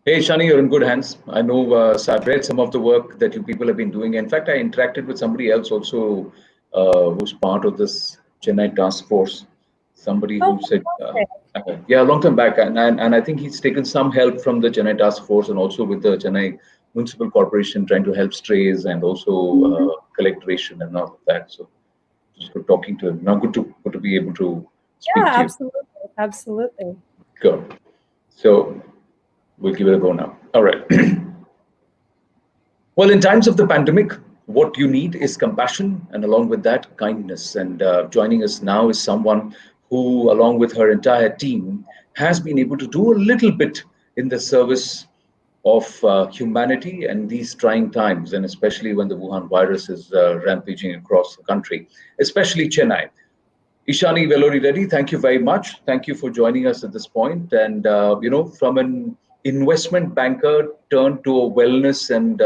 Hey, Shani, you're in good hands. I know, so I've read some of the work that you people have been doing. In fact, I interacted with somebody else also who's part of this Chennai task force. Somebody Oh, who said, fantastic. yeah, a long time back. And I think he's taken some help from the Chennai task force and also with the Chennai Municipal Corporation trying to help strays and also Mhm. collect ration and all of that. So just good talking to him. Now, good to be able to Yeah, speak to you. absolutely. Absolutely. Good. So we'll give it a go now. All right. Well, in times of the pandemic, what you need is compassion, and along with that, kindness. And joining us now is someone who, along with her entire team, has been able to do a little bit in the service of humanity and these trying times, and especially when the Wuhan virus is rampaging across the country, especially Chennai. Ishani Reddy, thank you very much. Thank you for joining us at this point. And from an investment banker turned to a wellness and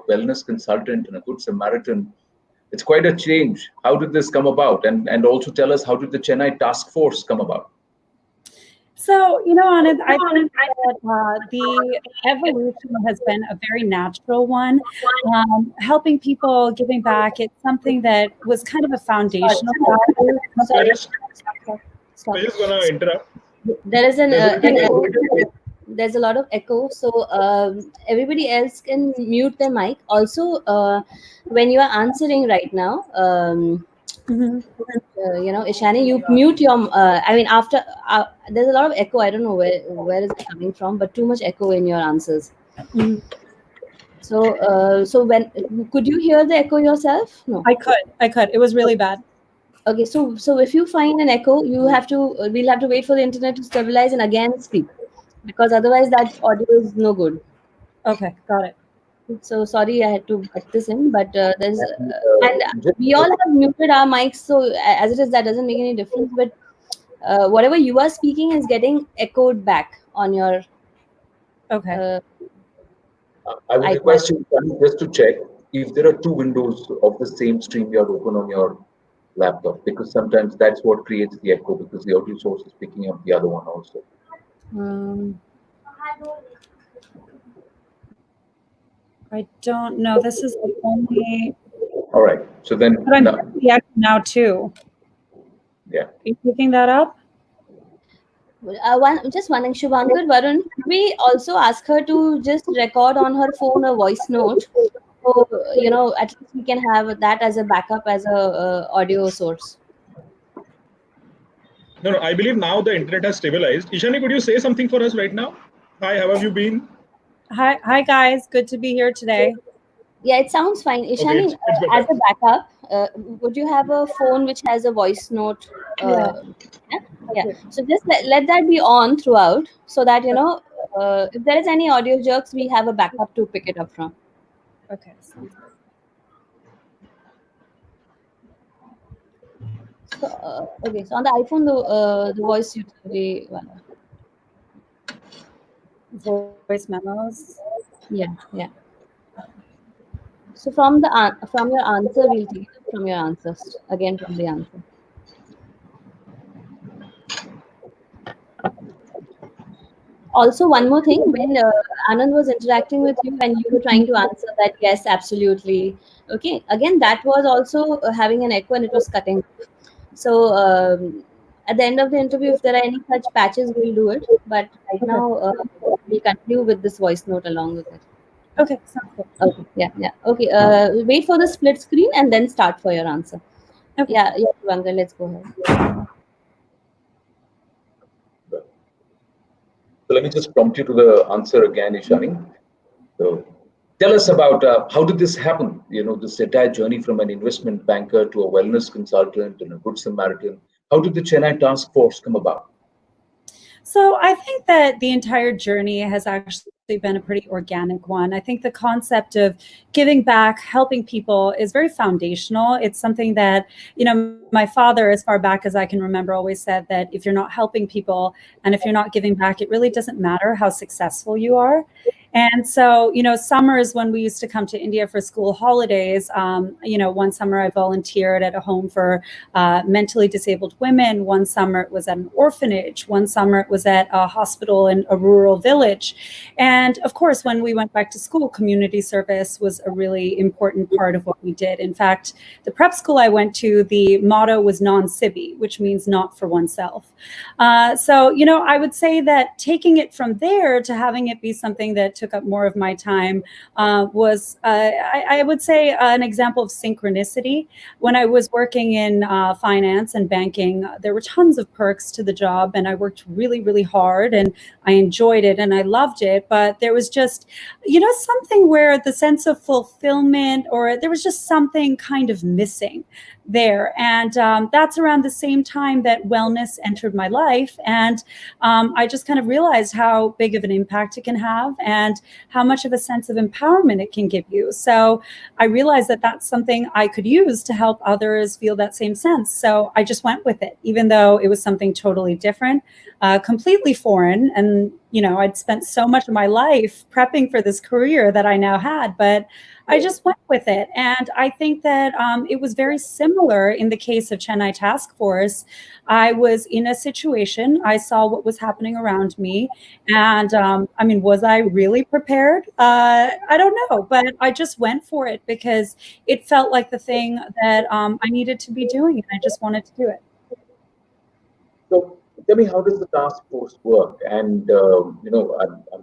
wellness consultant and a good Samaritan, it's quite a change. How did this come about? And also tell us, how did the Chennai task force come about? So, Anand, I think that the evolution has been a very natural one. Helping people, giving back, it's something that was kind of a foundational value. I Sorry, just stop. I just gonna interrupt. There is an There's a little echo. echo. There's a lot of echo, so everybody else can mute their mic. Also, when you are answering right now, Mhm. Ishani, you mute your. I mean, after there's a lot of echo. I don't know where is it coming from, but too much echo in your answers. Mhm. So when could you hear the echo yourself? No. I could. It was really bad. Okay, so if you find an echo, you have to we'll have to wait for the internet to stabilize and again speak, because otherwise that audio is no good. Okay, got it. So sorry, I had to put this in, but there's And and just, we all have muted our mics, so as it is, that doesn't make any difference. But whatever you are speaking is getting echoed back on your Okay. uh, I would iPad. request you, Shani, just to check if there are two windows of the same stream you are open on your laptop, because sometimes that's what creates the echo because the audio source is picking up the other one also. Um, I don't know. This is the only, All right. So then, but I'm no, hearing the echo now too. yeah. Are you picking that up? One thing, Shubhankar, Varun, we also ask her to just record on her phone a voice note. So, at least we can have that as a backup, as a audio source. No, I believe now the internet has stabilized. Ishani, could you say something for us right now? Hi, how have you been? Hi guys. Good to be here today. Yeah, it sounds fine. Okay, Ishani, it's as better. a backup, would you have a phone which has a voice note? Yeah. Yeah, yeah. So just let that be on throughout, so that if there is any audio jerks, we have a backup to pick it up from. Okay. Sounds good. So okay, so on the iPhone, the voice utility one. Voice memos. Yeah, yeah. So from your answer, we'll take it from your answers again from the answer. Also, one more thing, when Anand was interacting with you and you were trying to answer that, yes, absolutely. Okay, again, that was also having an echo and it was cutting. So, at the end of the interview, if there are any such patches, we'll do it. But right Okay. now, we'll continue with this voice note along with it. Okay. Sounds good. Okay, yeah, yeah. Okay, wait for the split screen and then start for your answer. Okay. Yeah, Vanga, let's go ahead. So let me just prompt you to the answer again, Ishani. So tell us about how did this happen? This entire journey from an investment banker to a wellness consultant and a good Samaritan. How did the Chennai task force come about? So I think that the entire journey has actually been a pretty organic one. I think the concept of giving back, helping people is very foundational. It's something that, my father, as far back as I can remember, always said that if you're not helping people and if you're not giving back, it really doesn't matter how successful you are. And so, summers when we used to come to India for school holidays, one summer I volunteered at a home for mentally disabled women. One summer it was at an orphanage. One summer it was at a hospital in a rural village. And of course, when we went back to school, community service was a really important part of what we did. In fact, the prep school I went to, the motto was non-civi, which means not for oneself. So, I would say that taking it from there to having it be something that took up more of my time was, I would say, an example of synchronicity. When I was working in finance and banking, there were tons of perks to the job, and I worked really, really hard, and I enjoyed it, and I loved it. But there was just, something where the sense of fulfillment, or there was just something kind of missing there. And that's around the same time that wellness entered my life. And I just kind of realized how big of an impact it can have and how much of a sense of empowerment it can give you. So I realized that that's something I could use to help others feel that same sense. So I just went with it, even though it was something totally different, completely foreign. And, I'd spent so much of my life prepping for this career that I now had, but I just went with it. And I think that it was very similar in the case of Chennai Task Force. I was in a situation, I saw what was happening around me. And was I really prepared? I don't know, but I just went for it because it felt like the thing that I needed to be doing. And I just wanted to do it. So tell me, how does the task force work? And I'm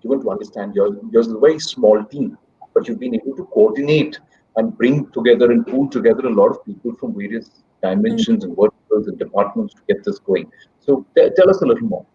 given to understand yours is a very small team, but you've been able to coordinate and bring together and pool together a lot of people from various dimensions and verticals and departments to get this going. So tell us a little more.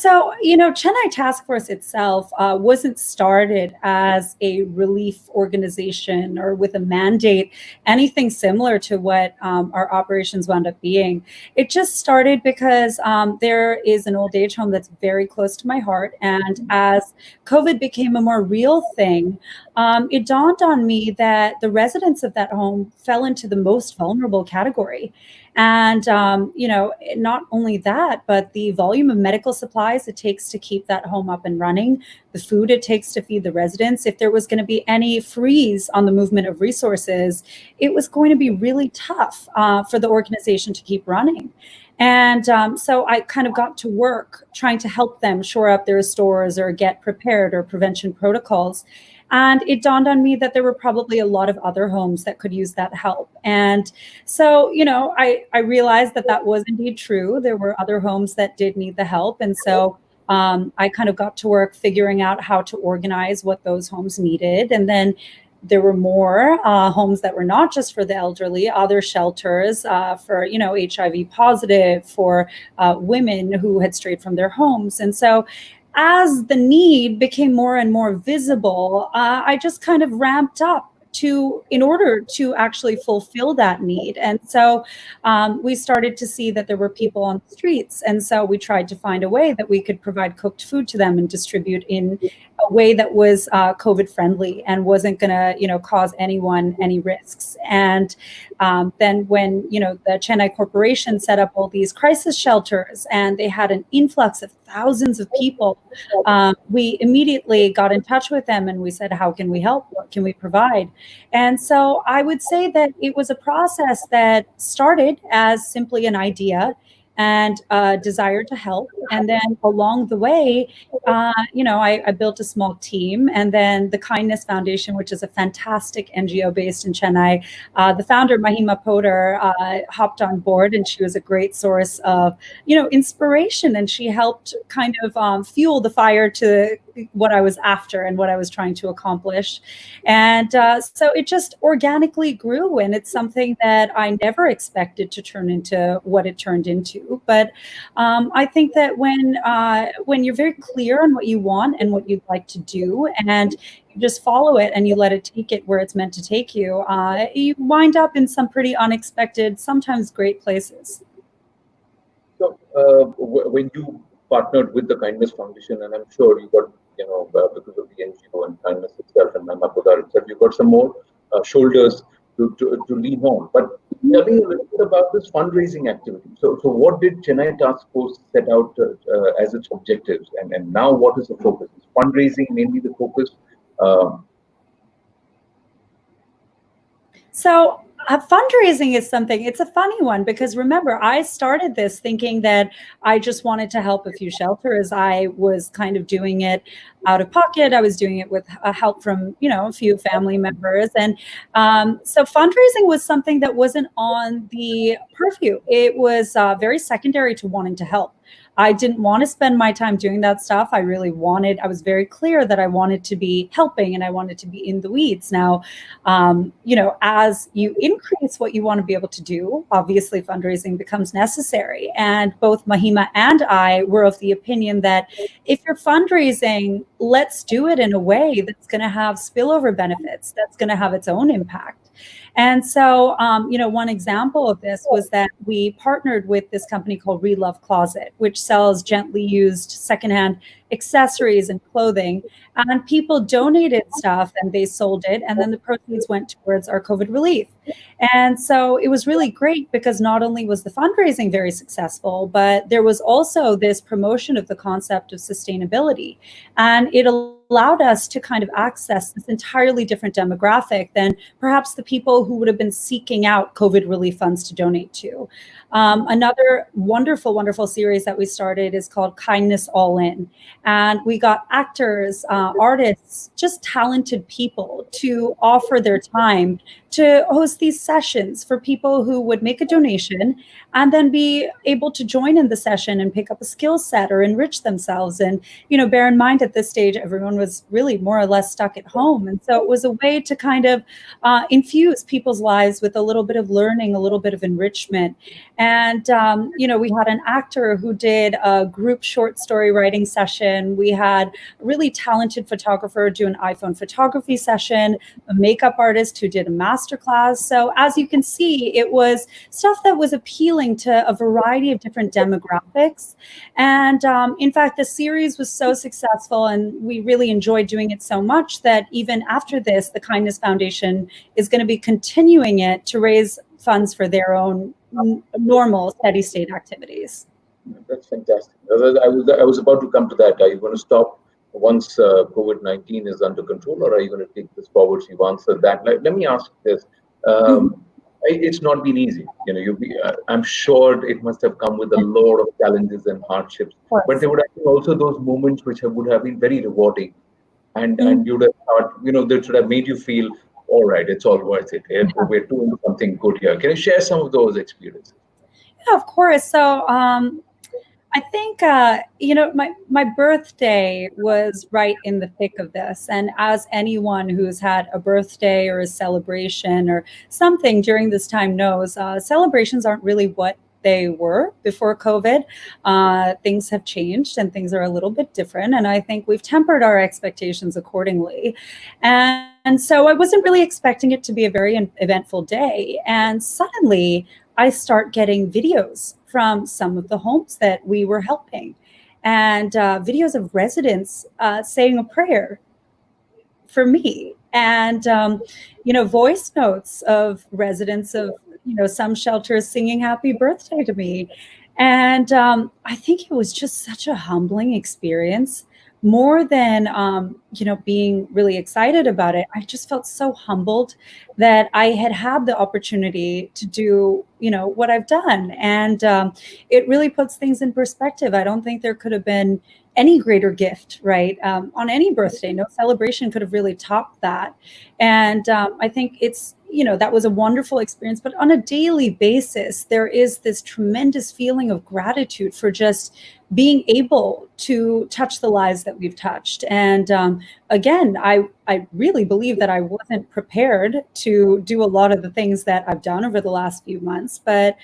So, Chennai Task Force itself wasn't started as a relief organization or with a mandate, anything similar to what our operations wound up being. It just started because there is an old age home that's very close to my heart. And as COVID became a more real thing, it dawned on me that the residents of that home fell into the most vulnerable category. And, not only that, but the volume of medical supplies it takes to keep that home up and running, the food it takes to feed the residents. If there was going to be any freeze on the movement of resources, it was going to be really tough for the organization to keep running. And so I kind of got to work trying to help them shore up their stores or get prepared or prevention protocols. And it dawned on me that there were probably a lot of other homes that could use that help. And so, I realized that that was indeed true. There were other homes that did need the help. And so I kind of got to work figuring out how to organize what those homes needed. And then there were more homes that were not just for the elderly, other shelters for, HIV positive, for women who had strayed from their homes. And so as the need became more and more visible, I just kind of ramped up in order to actually fulfill that need. And so we started to see that there were people on the streets. And so we tried to find a way that we could provide cooked food to them and distribute in a way that was COVID friendly and wasn't going to, cause anyone any risks. And then when, the Chennai Corporation set up all these crisis shelters and they had an influx of thousands of people, we immediately got in touch with them and we said, how can we help? What can we provide? And so I would say that it was a process that started as simply an idea and a desire to help. And then along the way, I built a small team. And then the Kindness Foundation, which is a fantastic NGO based in Chennai, the founder, Mahima Poder, hopped on board, and she was a great source of, inspiration. And she helped kind of fuel the fire to what I was after and what I was trying to accomplish. And so it just organically grew. And it's something that I never expected to turn into what it turned into. But I think that when you're very clear on what you want and what you'd like to do, and you just follow it and you let it take it where it's meant to take you, you wind up in some pretty unexpected, sometimes great places. So when you partnered with the Kindness Foundation, and I'm sure you got, because of the NGO and Kindness itself and Mahima Poder itself, you got some more shoulders to lean on. But tell me a little bit about this fundraising activity. So what did Chennai Task Force set out as its objectives, and now what is the focus? Is fundraising mainly the focus? Um, So fundraising is something, it's a funny one because remember, I started this thinking that I just wanted to help a few shelters. I was kind of doing it out of pocket. I was doing it with help from, a few family members. And so fundraising was something that wasn't on the purview. It was very secondary to wanting to help. I didn't want to spend my time doing that stuff. I was very clear that I wanted to be helping and I wanted to be in the weeds. Now, as you increase what you want to be able to do, obviously fundraising becomes necessary. And both Mahima and I were of the opinion that if you're fundraising, let's do it in a way that's going to have spillover benefits, that's going to have its own impact. And so, one example of this was that we partnered with this company called Relove Closet, which sells gently used secondhand accessories and clothing. And people donated stuff and they sold it. And then the proceeds went towards our COVID relief. And so it was really great because not only was the fundraising very successful, but there was also this promotion of the concept of sustainability. And it allowed us to kind of access this entirely different demographic than perhaps the people who would have been seeking out COVID relief funds to donate to. Another wonderful, wonderful series that we started is called Kindness All In. And we got actors, artists, just talented people to offer their time to host these sessions for people who would make a donation and then be able to join in the session and pick up a skill set or enrich themselves. And, bear in mind at this stage, everyone was really more or less stuck at home. And so it was a way to kind of infuse people's lives with a little bit of learning, a little bit of enrichment. And, we had an actor who did a group short story writing session. We had a really talented photographer do an iPhone photography session, a makeup artist who did a masterclass. So as you can see, it was stuff that was appealing to a variety of different demographics. And in fact, the series was so successful and we really enjoyed doing it so much that even after this, the Kindness Foundation is going to be continuing it to raise funds for their own normal steady state activities. that's fantastic. I was about to come to that. Are you going to stop once COVID-19 is under control, or are you going to take this forward? So you've answered that. Let me ask this. It's not been easy. I'm sure it must have come with a lot of challenges and hardships. But there would have been also those moments which would have been very rewarding, and you'd have thought, that should have made you feel, all right, it's all worth it. We're doing something good here. Can you share some of those experiences? Yeah, of course. So I think, my birthday was right in the thick of this. And as anyone who's had a birthday or a celebration or something during this time knows, celebrations aren't really what they were before COVID. Things have changed and things are a little bit different. And I think we've tempered our expectations accordingly. And so I wasn't really expecting it to be a very eventful day. And suddenly I start getting videos from some of the homes that we were helping and videos of residents saying a prayer for me and, voice notes of residents of, some shelters singing happy birthday to me. And I think it was just such a humbling experience. More than, being really excited about it, I just felt so humbled that I had the opportunity to do, what I've done. And it really puts things in perspective. I don't think there could have been any greater gift, right? On any birthday, no celebration could have really topped that. And I think it's, that was a wonderful experience. But on a daily basis, there is this tremendous feeling of gratitude for just being able to touch the lives that we've touched. And again, I really believe that I wasn't prepared to do a lot of the things that I've done over the last few months, but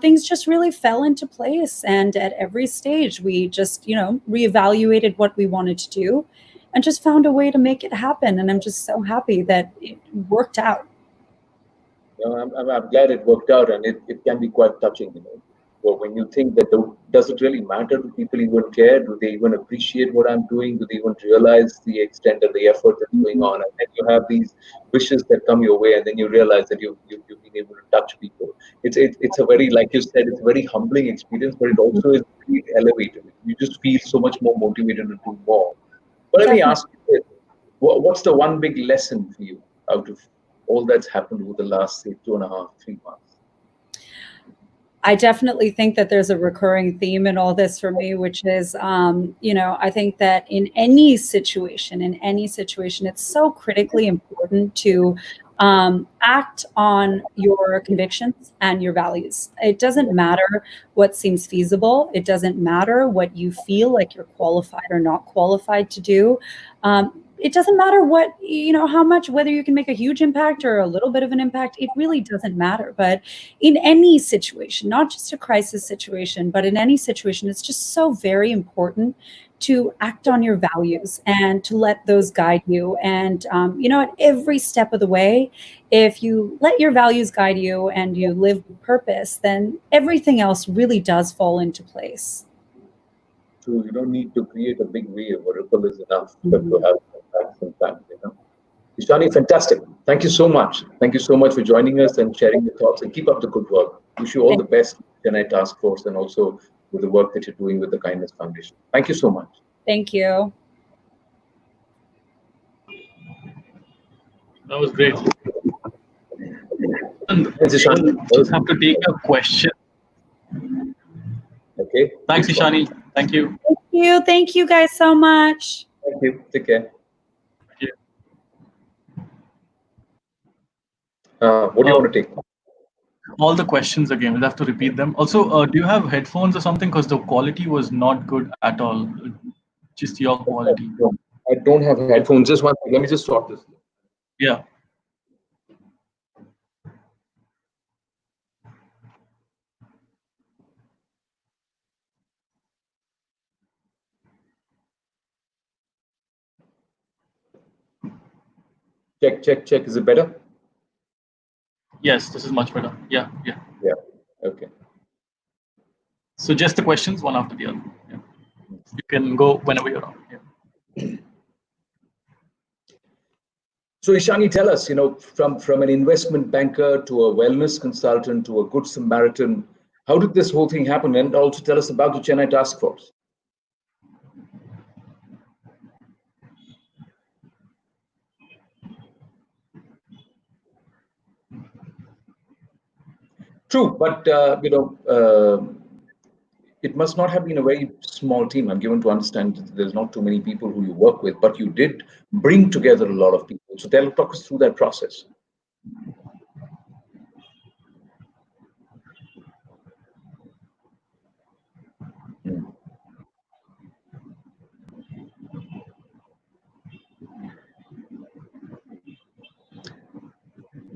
things just really fell into place. And at every stage, we just, reevaluated what we wanted to do and just found a way to make it happen. And I'm just so happy that it worked out. I'm glad it worked out, and it can be quite touching. Or when you think that does it really matter? Do people even care? Do they even appreciate what I'm doing? Do they even realize the extent of the effort that's going on? And then you have these wishes that come your way, and then you realize that you've been able to touch people. It's a very, like you said, it's a very humbling experience, but it also is very elevated. You just feel so much more motivated to do more. But let me Definitely. ask you this. What's the one big lesson for you out of all that's happened over the last, say, 2.5, 3 months? I definitely think that there's a recurring theme in all this for me, which is, I think that in any situation, it's so critically important to act on your convictions and your values. It doesn't matter what seems feasible. It doesn't matter what you feel like you're qualified or not qualified to do. It doesn't matter how much, whether you can make a huge impact or a little bit of an impact. It really doesn't matter. But in any situation, not just a crisis situation, but in any situation, it's just so very important to act on your values and to let those guide you. And, at every step of the way, if you let your values guide you and you live with purpose, then everything else really does fall into place. So you don't need to create a big wave. A ripple is enough to Mhm. have impact. Ishani, fantastic. Thank you so much. Thank you so much for joining us and sharing your thoughts, and keep up the good work. Wish you all Thank the best with the Chennai Task Force and also with the work that you're doing with the Kindness Foundation. Thank you so much. thank you. That was great. And Thanks, Ishani. we'll just have to take a question. Okay. Thanks, Ishani. Thank you. Thank you. Thank you guys so much. Thank you. Take care. Thank you. What do you want to take? All the questions again. We'll have to repeat them. Also, do you have headphones or something? Because the quality was not good at all. Just your quality. I don't have headphones. Just one second. Let me just sort this. Yeah. Check, check, check. Is it better? Yes, this is much better. Yeah, yeah. Yeah. Okay. So just the questions, one after the other. Yeah. You can go whenever you're on. Yeah. So Ishani, tell us, from an investment banker to a wellness consultant to a good Samaritan, how did this whole thing happen? And also tell us about the Chennai Task Force. True, but it must not have been a very small team. I'm given to understand that there's not too many people who you work with, but you did bring together a lot of people. So talk us through that process. Mm.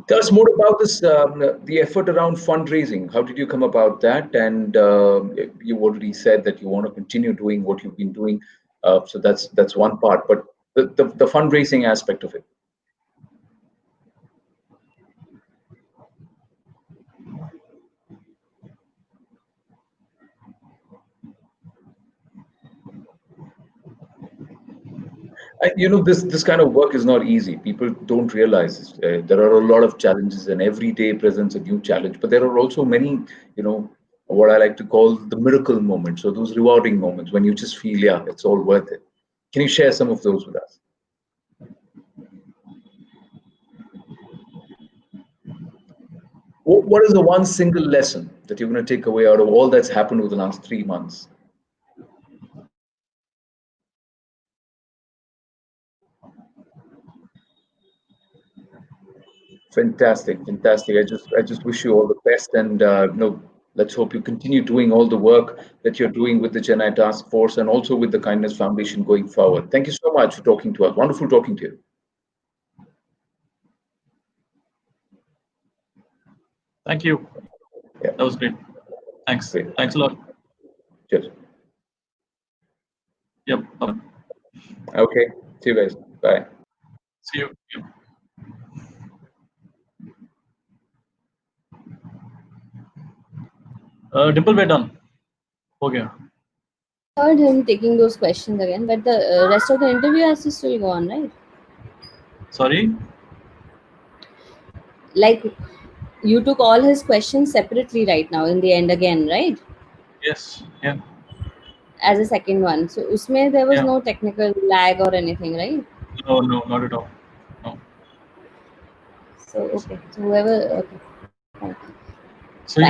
Tell us more about this, the effort around fundraising. How did you come about that? And you already said that you want to continue doing what you've been doing. So that's one part. But the fundraising aspect of it. This kind of work is not easy. People don't realize there are a lot of challenges, and every day presents a new challenge. But there are also many, what I like to call the miracle moments, or those rewarding moments when you just feel, yeah, it's all worth it. Can you share some of those with us? What is the one single lesson that you're going to take away out of all that's happened over the last 3 months? Fantastic, fantastic. I just wish you all the best, and let's hope you continue doing all the work that you're doing with the Chennai Task Force and also with the Kindness Foundation going forward. Thank you so much for talking to us. Wonderful talking to you. Thank you. Yeah, That was great. Thanks. great. Thanks a lot. Cheers. Yep. Okay. See you guys. Bye. See you. Yep. Dimple, we're done. Okay. Heard him taking those questions again, but the rest of the interview has to still go on, right? Sorry. Like you took all his questions separately right now in the end again, right? Yes. Yeah. As a second one. So usme there was Yeah. no technical lag or anything, right? No, not at all. No. So okay. So whoever okay.